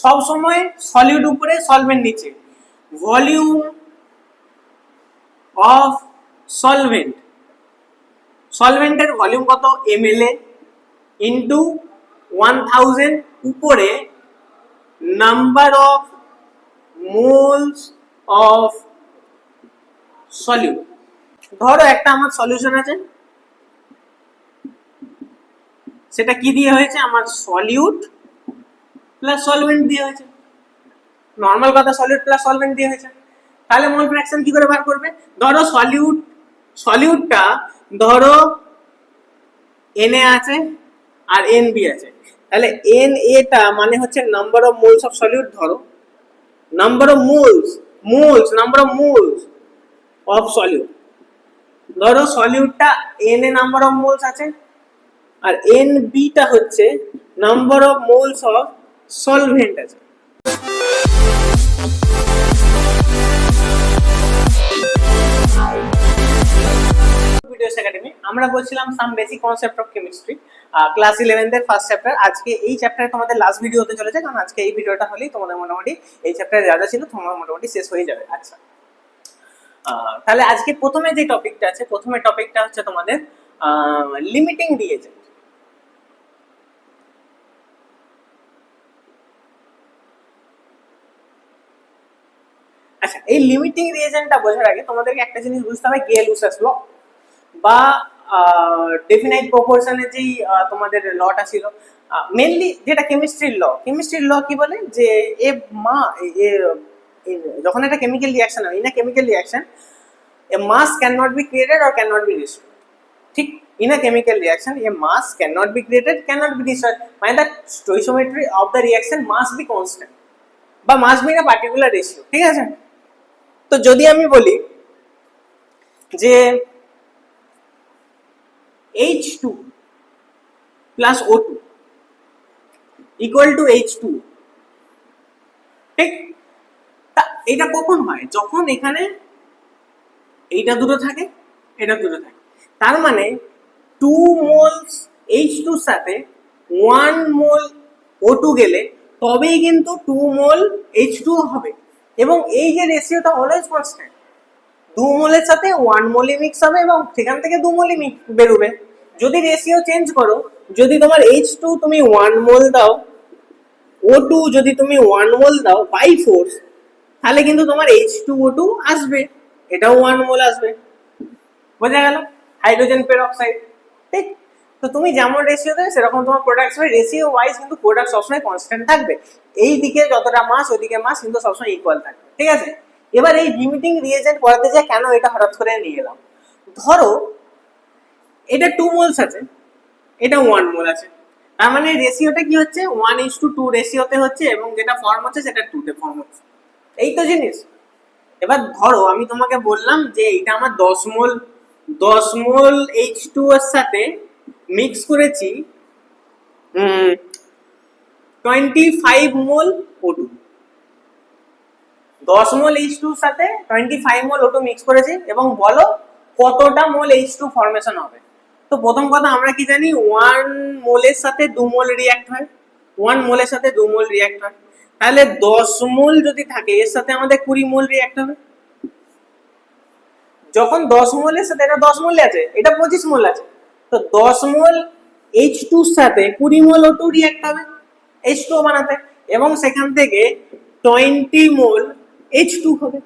সব সময় সলিড উপরে সলভেন্ট নিচে, ভলিউম অফ সলভেন্ট, সলভেন্টের ভলিউম কত ml ইন্টু 1000 উপরে number of moles of solute. ধরো একটা আমার সলিউশন আছে, সেটা কি দিয়ে হয়েছে, আমার সলিউট প্লাস সলভেন্ট দিয়ে হয়েছে, নর্মাল কথা সলিউট প্লাস সলভেন্ট দিয়ে হয়েছে। তাহলে মোল ফ্র্যাকশন কি করে বার করবে? ধরো সলিউটটা ধরো Na আছে আর Nb আছে, তাহলে Na টা মানে হচ্ছে number of moles of solute, ধরো number of number of moles of solute. ধরো সলিউটটা Na নাম্বার অফ মোলস আছে আর Nb টা হচ্ছে number of moles of solvent আছে। আমরা বলছিলাম some basic concept of chemistry, class 11 এর ফার্স্ট চ্যাপ্টার। আজকে এই চ্যাপ্টারে তোমাদের লাস্ট ভিডিও হতে চলেছে, কারণ আজকে এই ভিডিওটা হলেই তোমাদের মোটামুটি এই চ্যাপ্টারে যা যা ছিল তোমার মোটামুটি শেষ হয়ে যাবে। আচ্ছা, তাহলে আজকে প্রথমে যে টপিকটা আছে, প্রথমে টপিকটা হচ্ছে তোমাদের লিমিটিং রিএজেন্ট। আচ্ছা, এই লিমিটিং রিএজেন্টটা বোঝার আগে তোমাদেরকে একটা জিনিস বুঝতে হবে, গেল-লুসাস ল বা ডেফিনাইট প্রপোর্শনের যেই তোমাদের লটা ছিল, মেইনলি যেটা কেমিস্ট্রির ল কি বলে যে যখন একটা কেমিক্যাল রিঅ্যাকশন হয়, in a chemical reaction a mass cannot be created or cannot be destroyed, ঠিক? in a chemical reaction a mass cannot be created, cannot be destroyed, মানে the stoichiometry of the reaction must be constant বা must be in a particular ratio, ঠিক আছে? তো যদি আমি বলি যে H2 plus O2 equal to H2, ঠিক? তা এটা কখন হয়? যখন এখানে এইটা দুটো থাকে, এটা দুটো থাকে, তার মানে 2 মোলস H2 এর সাথে 1 মোল O2 গেলে তবেই কিন্তু 2 মোল H2 হবে, এবং এই যে রেশিওটা অলওয়েজ কনস্ট্যান্ট। 2 মোলের সাথে 1 মোলই মিক্স হবে এবং সেখান থেকে 2 মোলই বেরোবে। যদি রেশিও চেঞ্জ করো, যদি তোমার H2 তুমি 1 মোল দাও, O2 যদি তুমি 1 মোল দাও বাই ফোর্স, তাহলে কিন্তু তোমার H2O2 আসবে, এটাও 1 মোল আসবে। বোঝা গেল? হাইড্রোজেন পেরক্সাইড, ঠিক? তো তুমি যেমন রেশিও দেবে সেরকম তোমার প্রোডাক্ট হবে, রেশিও ওয়াইজ কিন্তু প্রোডাক্ট সবসময় কনস্ট্যান্ট থাকবে। এই দিকে যতটা মাস ওইদিকে মাস কিন্তু সবসময় ইকুয়াল থাকবে, ঠিক আছে? এবার এই লিমিটিং রিএজেন্ট পড়াতে যায় কেন, এটা হঠাৎ করে নিয়ে এলাম। ধরো এটা 2 মোলস আছে, এটা 1 মোল আছে, তার মানে রেশিওটা কি হচ্ছে 1:2 রেশিওতে হচ্ছে, এবং যেটা ফর্ম হচ্ছে সেটা 2 তে ফর্ম হচ্ছে, এই তো জিনিস। এবার ধরো আমি তোমাকে বললাম যে এটা আমার 10 মোল H2 এর সাথে মিক্স করেছি 25 মোল O2, 10 মোল H2 এর সাথে 25 মোল O2 মিক্স করেছি, এবং বলো কতটা মোল H2 ফর্মেশন হবে। তো প্রথম কথা আমরা কি জানি, 1 মোলের সাথে 2 মোল রিঅ্যাক্ট হয়, 1 মোলের সাথে 2 মোল রিঅ্যাক্ট হয়, তাহলে 10 মোল যদি থাকে এর সাথে আমাদের 20 মোল রিঅ্যাক্ট হবে। যখন 10 মোলের সাথে, এটা 10 মোল আছে, এটা 25 মোল আছে, তো 10 মোল H2 এর সাথে 20 মোল O2 রিঅ্যাক্ট হবে H2 বানাতে, এবং সেখান থেকে 20 মোল H2 হবে।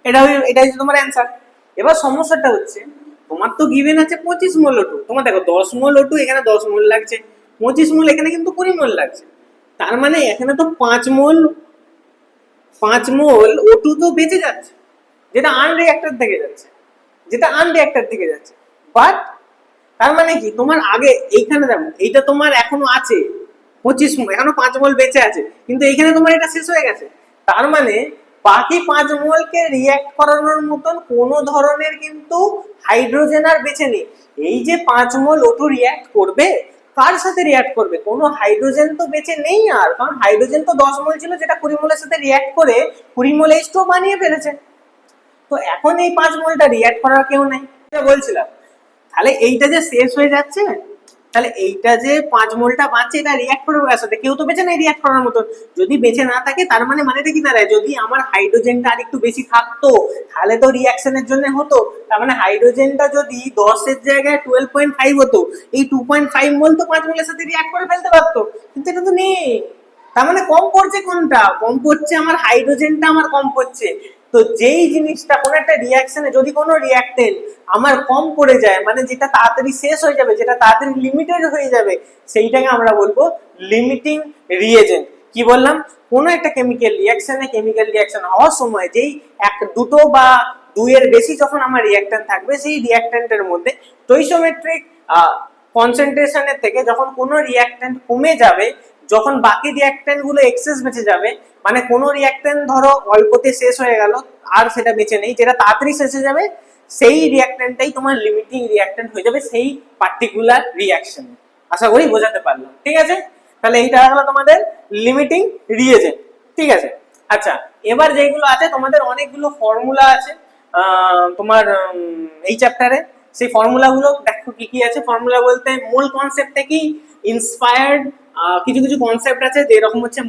এটা হচ্ছে তোমার অ্যান্সার। এবার সমস্যাটা হচ্ছে তোমার তো গিভেন আছে 25 মোল O2, তোমার দেখো 10 মোল O2 এখানে 10 মোল লাগছে, 25 মোল এখানে কিন্তু 20 মোল লাগছে, তার মানে এখানে তো 5 মোল O2 তো বেঁচে যাচ্ছে, যেটা আনরিঅ্যাক্টেড থেকে যাচ্ছে, বাট তার মানে কি তোমার আগে এইখানে দেখো এইটা তোমার এখনো আছে 25 মোল, এখনো 5 মোল বেঁচে আছে, কিন্তু এইখানে তোমার এটা শেষ হয়ে গেছে, তার মানে বাকি 5 মোলকে রিঅ্যাক্ট করানোর মতন কোনো ধরনের কিন্তু হাইড্রোজেন আর বেঁচে নেই। এই যে 5 মোল O2 রিঅ্যাক্ট করবে, কার সাথে রিঅ্যাক্ট করবে? কোনো হাইড্রোজেন তো বেঁচে নেই আর, কারণ হাইড্রোজেন তো 10 মোল ছিল, যেটা 20 মোলের সাথে রিঅ্যাক্ট করে 20 মোল H2 বানিয়ে ফেলেছে। তো এখন এই 5 মোলটা রিঅ্যাক্ট করার কেউ নাই, এটা বলছিলাম। তাহলে এইটা যে শেষ হয়ে যাচ্ছে, তাহলে এইটা যে 5 মোলটা বাঁচছে এটা রিঅ্যাক্ট করবে কার সাথে? কেউ তো বেঁচে নাই রিঅ্যাক্ট করার মতো। যদি বেঁচে না থাকে তার মানে মানেটা কি দাঁড়ায়, যদি আমার হাইড্রোজেনটা আরেকটু বেশি থাকতো তাহলে তো রিঅ্যাকশনের জন্য হতো। তার মানে হাইড্রোজেনটা যদি 10 এর জায়গায় 12.5 হতো, এই 2.5 মোল তো 5 মোলের সাথে রিঅ্যাক্ট করে ফেলতে পারতো, কিন্তু এটা তো নেই। তার মানে কম পড়ছে কোনটা? কম পড়ছে আমার হাইড্রোজেনটা, আমার কম পড়ছে। তো যেই জিনিসটা কোন একটা রিঅ্যাকশনে যদি কোনো রিঅ্যাক্টেন্ট আমার কম পড়ে যায়, মানে যেটা তাড়াতাড়ি শেষ হয়ে যাবে, যেটা তাড়াতাড়ি লিমিটেড হয়ে যাবে, সেইটাকে আমরা বলবো লিমিটিং রিএজেন্ট। কি বললাম? কোন একটা কেমিক্যাল রিঅ্যাকশন হওয়ার সময় যেই দুটো বা দুইয়ের বেশি যখন আমার রিঅ্যাক্ট্যান্ট থাকবে, সেই রিঅ্যাক্ট্যান্টের মধ্যে স্টয়চিওমেট্রিক কনসেন্ট্রেশনের থেকে যখন কোনো রিঅ্যাক্ট্যান্ট কমে যাবে, যখন বাকি রিঅ্যাক্ট্যান্ট গুলো এক্সেস বেঁচে যাবে, মানে কোনো রিঅ্যাক্ট্যান্ট ধরো অল্পতে শেষ হয়ে গেল আর সেটা বেঁচে নেই, যেটা তাড়াতাড়ি শেষ হয়ে যাবে, সেই রিঅ্যাক্ট্যান্টটাই তোমার লিমিটিং রিঅ্যাক্ট্যান্ট হয়ে যাবে সেই পার্টিকুলার রিঅ্যাকশনে। আশা করি বোঝাতে পারলাম, ঠিক আছে? তাহলে এইটা হলো তোমাদের লিমিটিং রিএজেন্ট, ঠিক আছে? আচ্ছা, এবার যেগুলো আছে তোমাদের অনেকগুলো ফর্মুলা আছে তোমার এই চ্যাপ্টারে। সেই ফর্মুলাগুলো দেখো কি কি আছে। ফর্মুলা বলতে মূল কনসেপ্ট থেকেই ইন্সপায়ার্ড কিছু কিছু কনসেপ্ট আছে, যেরকম হচ্ছে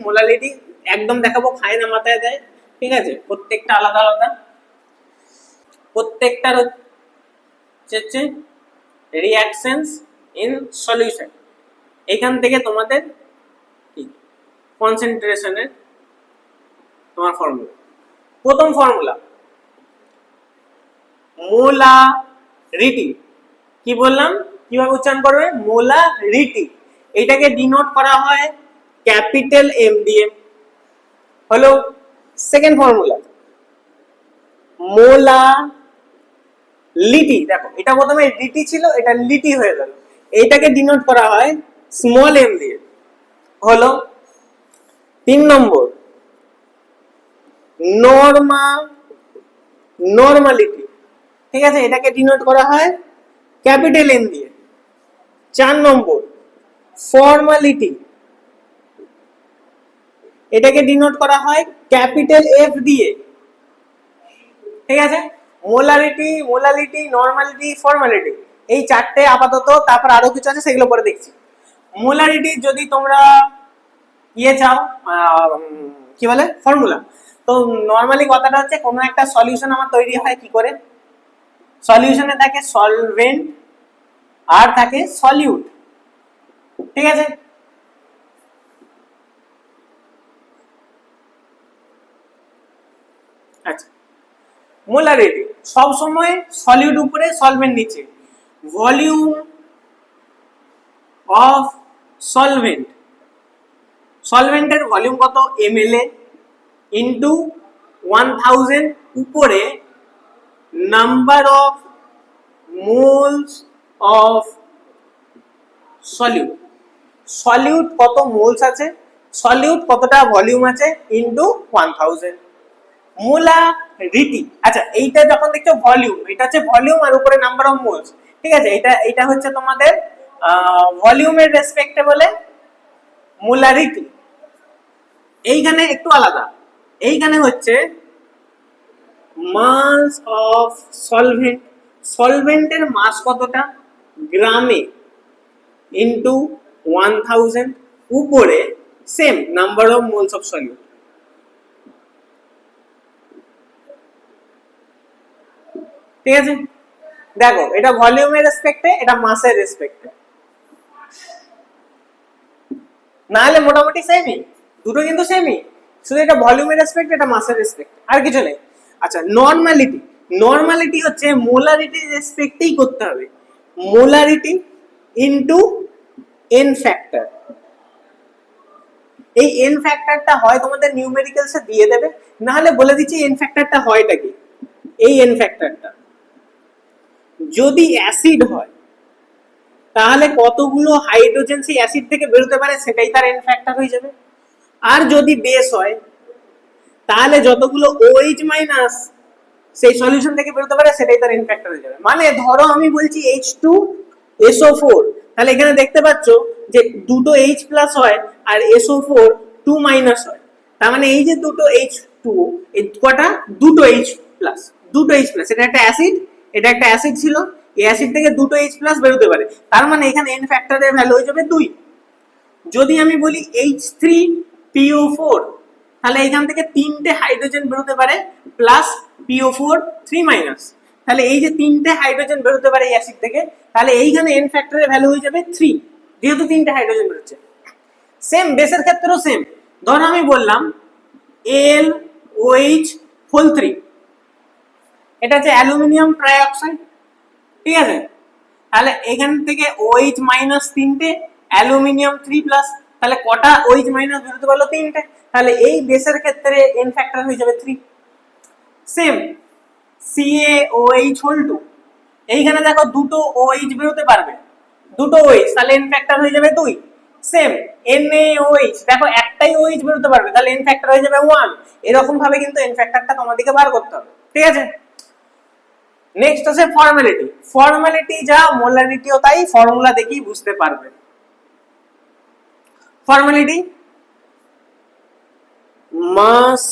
মোলারিটি একদম দেখাবো, খায় না মাথায় দেয়, ঠিক আছে? প্রত্যেকটা আলাদা আলাদা, প্রত্যেকটার হচ্ছে রিঅ্যাকশনস ইন সলিউশন। এখান থেকে তোমাদের কনসেন্ট্রেশনের তোমার ফর্মুলা। প্রথম ফর্মুলা মোলারিটি। কি বললাম? কিভাবে উচ্চারণ করবে? মোলারিটি। এটাকে ডিনোট করা হয় ক্যাপিটাল এম দিয়ে। হলো সেকেন্ড ফর্মুলা মোলালিটি। দেখো, এটা প্রথমে লিটি ছিল, এটা লিটি হয়ে গেল। এটাকে ডিনোট করা হয় স্মল এম দিয়ে। হলো 3 নম্বর নরমালিটি। ঠিক আছে, এটাকে ডিনোট করা হয় ক্যাপিটাল এম দিয়ে। 4 নম্বর ফর্মালিটি, এটাকে ডিনোট করা হয় ক্যাপিটাল এফ দিয়ে। ঠিক আছে, মোলালিটি, নরমালিটি, ফর্মালিটি, এই চারটে আপাতত। তারপর আরো কিছু আছে, সেগুলো পরে দেখছি। মোলারিটি যদি তোমরা চাও কি বলে ফর্মুলা, তো নরমালি কথাটা হচ্ছে কোনো একটা সলিউশন আমার তৈরি হয় কি করে? সলিউশনে থাকে সলভেন্ট আর থাকে সলিউট। ঠিক আছে, আচ্ছা, মোলারিটি সব সময় সলিউট উপরে সলভেন্ট নিচে। ভলিউম অফ সলভেন্টের ভলিউম কত? ml ইন্টু 1000 উপরে number of moles of solute কত মোলস আছে, সলিউট কতটা ভলিউম আছে ইন্টু 1000 মোলারিটি। আচ্ছা, এইটা যখন দেখছো ভলিউম, এটা হচ্ছে ভলিউম আর উপরে নাম্বার অফ মোলস। ঠিক আছে, এটা হচ্ছে তোমাদের ভলিউমের রেসপেক্টে বলে মোলারিটি। এইখানে একটু আলাদা, এইখানে হচ্ছে মাস অফ সলভেন্টের মাস কতটা গ্রামে ইন্টু 1000 উপরে same number of moles of solute. ঠিক আছে, দেখো এটা ভলিউমের রেসপেক্টে, এটা মাসের রেসপেক্টে, না হলে মোটামুটি সেমই, দুটো কিন্তু সেমই, শুধু এটা ভলিউমের রেসপেক্ট, এটা মাসের রেসপেক্ট, আর কিছু নেই। আচ্ছা, নরমালিটি হচ্ছে মোলারিটির রেসপেক্টেই করতে হবে। Molarity into N factor. এই এন ফ্যাক্টরটা হয় তোমাদের নিউমেরিক্যালসে দিয়ে দেবে, না হলে বলে দিচ্ছি এন ফ্যাক্টরটা হয়টা কি। এই এন ফ্যাক্টরটা যদি অ্যাসিড হয় তাহলে কতগুলো হাইড্রোজেন সেই অ্যাসিড থেকে বেরোতে পারে সেটাই তার এন ফ্যাক্টর হয়ে যাবে। আর যদি বেস হয় তাহলে যতগুলো OH মাইনাস সেই সলিউশন থেকে বেরোতে পারে সেটাই তার এন ফ্যাক্টর হয়ে যাবে। মানে ধরো আমি বলছি H2SO4, তাহলে এখানে দেখতে পাচ্ছ যে দুটো H প্লাস হয় আর SO4 2 মাইনাস হয়। তার মানে এই যে দুটো H2 এই কটা দুটো H প্লাস, এটা একটা অ্যাসিড, এটা একটা অ্যাসিড ছিল, এই অ্যাসিড থেকে দুটো H প্লাস বেরোতে পারে, তার মানে এখানে n ফ্যাক্টরের ভ্যালু হয়ে যাবে 2। যদি আমি বলি H3PO4, তাহলে এখান থেকে তিনটে হাইড্রোজেন বেরোতে পারে প্লাস PO4 3-, তাহলে এই যে তিনটে হাইড্রোজেন বেরোতে পারে এই অ্যাসিড থেকে, তাহলে এইখানে n ফ্যাক্টরের ভ্যালু হয়ে যাবে 3, যেহেতু তিনটে হাইড্রোজেন বেরোচ্ছে। সেম বেসের ক্ষেত্রেও সেম, ধর আমি বললাম AlOH3, এটা হচ্ছে অ্যালুমিনিয়াম ট্রাইঅক্সাইড, ঠিক আছে, তাহলে এখান থেকে OH মাইনাস তিনটে, অ্যালুমিনিয়াম 3+, তাহলে কটা OH মাইনাস বেরোতে পারলো? তিনটে, তাহলে এই বেসের ক্ষেত্রে n ফ্যাক্টর হয়ে যাবে 3। সেম CaOH2, এইখানে দেখো দুটো OH বেরোতে পারবে, দুটো OH, তাহলে n ফ্যাক্টর হয়ে যাবে 2। সেম NaOH, দেখো একটাই OH বেরোতে পারবে, তাহলে n ফ্যাক্টর হয়ে যাবে 1। এরকম ভাবে কিন্তু n ফ্যাক্টরটা তোমাদেরকে বার করতে হবে, ঠিক আছে। নেক্সট আছে ফর্মালিটি। ফর্মালিটি যা, মোলারিটিও তাই, ফর্মুলা দেখেই বুঝতে পারবে। Formality, mass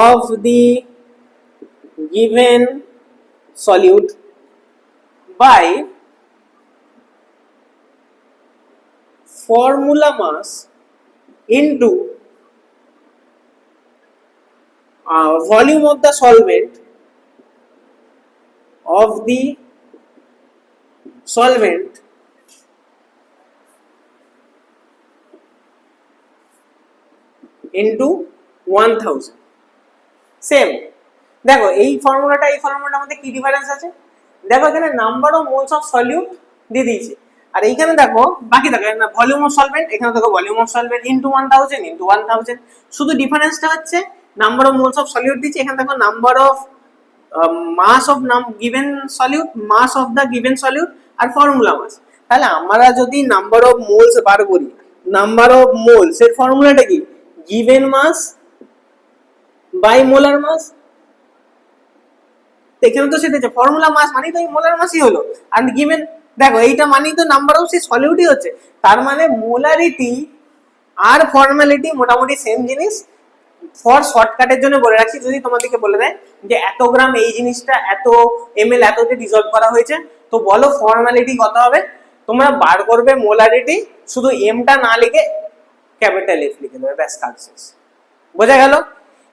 of the given solute by formula mass into volume of the solvent into 1000। Same, দেখো এই ফর্মুলাটার মধ্যে কি ডিফারেন্স আছে? দেখো এখানে number of moles of solute দিয়ে দিয়েছে, আর এইখানে দেখো বাকি দেখো ভলিউম অফ সলভেন্ট, এখানে দেখো ভলিউম অফ সলভেন্ট ইনটু 1000 শুধু ডিফারেন্সটা হচ্ছে number of moles of solute দিয়েছে, এখানে দেখো number of mass of given solute, mass of the given solute আর ফর্মুলা মাস। তাহলে আমরা যদি নাম্বার অফ মোলস বার করি, নাম্বার অফ মোলস এর ফর্মুলাটা কি? Given mass by molar mass. এখানে তো সেটা ফর্মুলা মাস মানে তো এই মোলার মাসই হলো, আর গিভেন দেখো এইটা মানেই তো নাম্বার অফ সেই সলিউটই হচ্ছে, তার মানে মোলারিটি আর ফর্মালিটি মোটামুটি সেম জিনিস। ফর শর্টকাটের জন্য বলে রাখছি, যদি তোমাদেরকে বলে দেয় যে এত গ্রাম এই জিনিসটা এত ml এততে ডিসলভ করা হয়েছে, তো বলো ফর্মালিটি কত হবে? তোমরা বার করবে মোলারিটি, শুধু এমটা না লিখে ক্যাপিটাল এফ লিখে দেবে, ব্যাস কাজ শেষ। বোঝা গেল?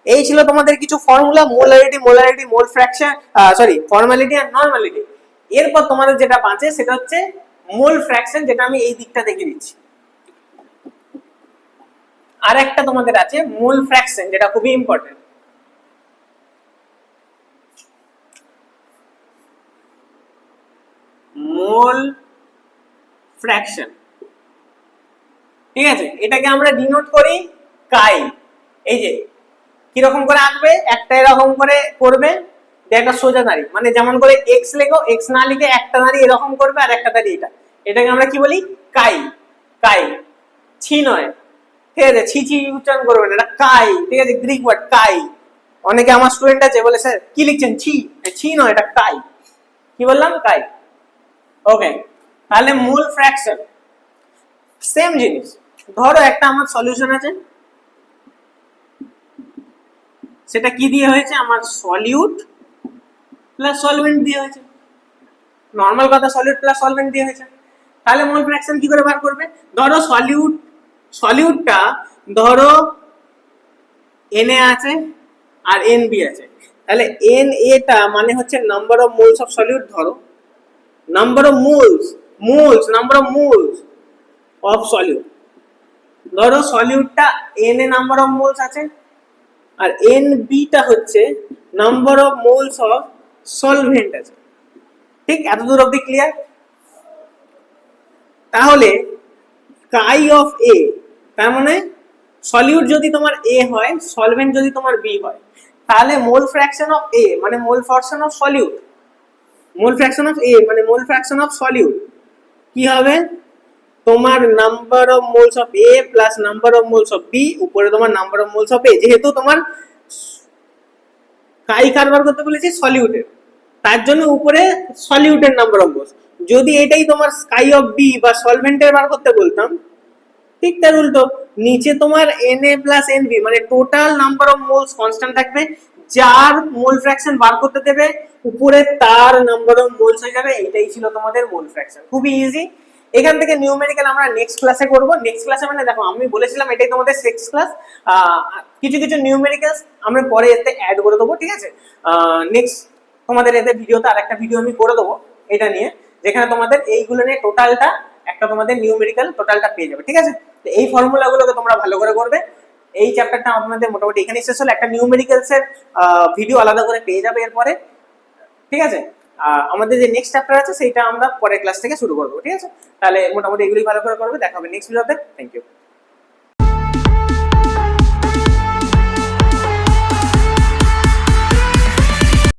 এই ছিল তোমাদের কিছু formula, molarity, mole fraction, formality আর নরমালিটি। এরপর তোমাদের যেটা বাঁচে সেটা হচ্ছে মোল ফ্র্যাকশন, যেটা আমি এই দিকটা দেখে দিচ্ছি। আর একটা তোমাদের আছে মোল ফ্র্যাকশন, যেটা খুবই ইম্পর্টেন্ট। মোল ফ্র্যাকশন, ঠিক আছে, এটাকে আমরা ডিনোট করি কাই। এই যে কিরকম করে আঁকবে, একটা এরকম করে করবে, একটা সোজা দাঁড়ি, মানে যেমন করে এক্স লেখো, এক্স না লিখে একটা দাঁড়ি এরকম করবে আর একটা দাঁড়ি এটা, এটাকে আমরা কি বলি? কাই। কাই, ছি নয়, ঠিক আছে, ছি ছি উচ্চারণ করবেন, এটা কাই, ঠিক আছে, গ্রিক ওয়ার্ড কাই। অনেকে আমার স্টুডেন্ট আছে বলে স্যার কি লিখছেন, ছি, ছি নয়, এটা কাই। কি বললাম? কাই। ওকে, তাহলে মোল ফ্র্যাকশন সেম জিনিস। ধরো একটা আমার সলিউশন আছে, সেটা কি দিয়ে হয়েছে? আমার সলিউট প্লাস সলভেন্ট দিয়ে হয়েছে, নর্মাল কথা, সলিউট প্লাস সলভেন্ট দিয়ে হয়েছে। তাহলে মোল ফ্র্যাকশন কি করে বার করবে? ধরো সলিউটটা ধরো Na আছে আর Nb আছে, তাহলে Na টা মানে হচ্ছে number of moles of solute, ধরো number of number of moles of solute, ধরো সলিউটটা Na নাম্বার অফ মোলস আছে, আর Nb টা হচ্ছে number of moles of solvent আছে। ঠিক, এতদূর অবধি ক্লিয়ার? তাহলে কাই অফ এ, তার মানে সলিউট যদি তোমার এ হয়, সলভেন্ট যদি তোমার বি হয়, তাহলে মোল ফ্র্যাকশন অফ এ মানে mole fraction of solute, mole fraction of A মানে মোল ফ্র্যাকশন অফ সলিউট কি হবে? তোমার number of moles of A plus number of moles of B, উপরে তোমার number of moles of A, যেহেতু তোমার কাই কারবার করতে বলেছি সলিউটের, তার জন্য উপরে সলিউটের নাম্বার অফ মোলস। যদি এটাই তোমার কাই অফ বি বা সলভেন্টের বার করতে বলতাম, ঠিক তার উল্টো, নিচে তোমার Na প্লাস Nb মানে total number of moles constant থাকবে, যার মোল ফ্র্যাকশন বার করতে দেবে উপরে তার নাম্বার অফ মোলস হয়ে যাবে। এইটাই ছিল তোমাদের মোল ফ্র্যাকশন, খুবই ইজি। এখান থেকে নিউমেরিক্যাল আমরা নেক্সট ক্লাসে করব। নেক্সট ক্লাসে মানে দেখো আমি বলেছিলাম এটাই তোমাদের 6 ক্লাস, কিছু কিছু নিউমেরিক্যালস আমরা পরে এতে অ্যাড করে দেবো, ঠিক আছে। নেক্সট তোমাদের এতে ভিডিওতে আরেকটা ভিডিও আমি করে দেবো এটা নিয়ে, যেখানে তোমাদের এইগুলো নিয়ে টোটালটা একটা তোমাদের নিউমেরিক্যাল টোটালটা পেয়ে যাবে, ঠিক আছে। তো এই ফর্মুলাগুলোকে তোমরা ভালো করে করবে। এই চ্যাপ্টারটা আমাদের মোটামুটি এখানেই শেষ হলো। একটা নিউমেরিক্যালস এর ভিডিও আলাদা করে পেয়ে যাবে এরপরে, ঠিক আছে। আমাদের যে নেক্সট চ্যাপ্টার আছে সেইটা আমরা পরের ক্লাস থেকে শুরু করবো, ঠিক আছে। তাহলে মোটামুটি এগুলি ভালো করে করবে। দেখা হবে নেক্সট ভিডিওতে। Thank you.